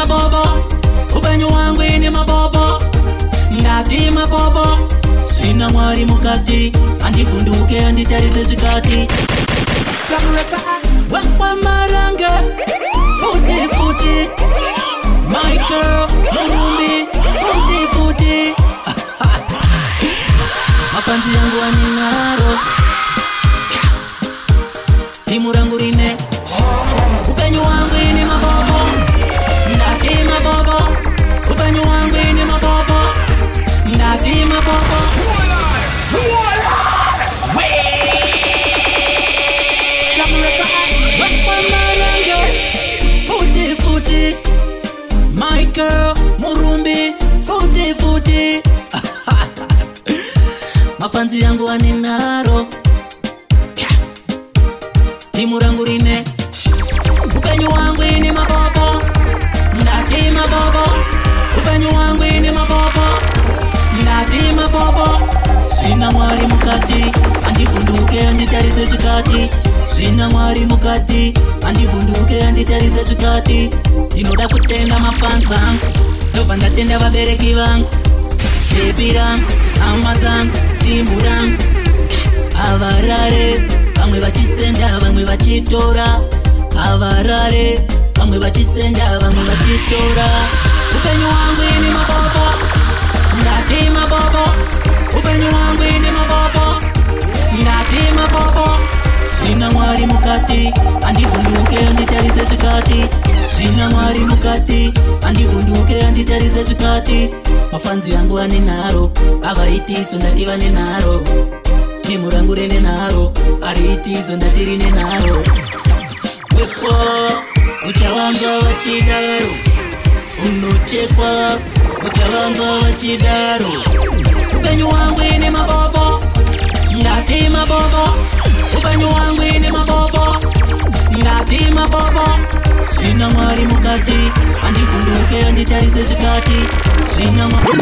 mabobo, upenyu wangu ni mabobo, ndati mabobo. Sina mwari mukati, andikunduke anditarise chikati. Wakwa marange, futi futi. My girl, murumbi, futi futi. Mapanzi yangu aninaro, timu rangu rine. Upenyu wangu ni mabobo, ndati mabobo, upenyu wangu ni mabobo, ndati mabobo. Futi futi. My girl, murumbi, futi futi. Mafanzi yangu aninaro, timu rangu rine. Upenyu wangu ni mabobo, ndati mabobo, upenyu wangu ni mabobo, ndati mabobo. Sina mwari mukati, andikunduke anditarise chikati. Sina mwari mukati, andikunduke anditarise chikati. Ndinoda kutenda mafanza angu, ndobva ndatenda vabereki vangu, bebi rangu, hama dzangu, timu rangu. Avarare, vamwe vachisenda, vamwe vachitora. Avarare, vamwe vachisenda, vamwe vachitora. Upenyu wangu ni mabobo, ndati mabobo, upenyu wangu ni mabobo, ndati mabobo. Sina mwari mukati, andivunduke anditarise chikati. Sina mwari mukati, andivunduke anditarise chikati. Mafanzi yangu aninaro, avaitiso ndati vaninaro. Timu rangu rine naro, ariitiso ndati rine naro. Wepo, uchawanga wachidaro, unochekwa, uchawanga wachidaro. Upenyu wangu ni mabobo, ndati mabobo, upenyu wangu ni mabobo, ndati mabobo. Sina mwari mukati, andikunduke anditarise chikati. Sina mwari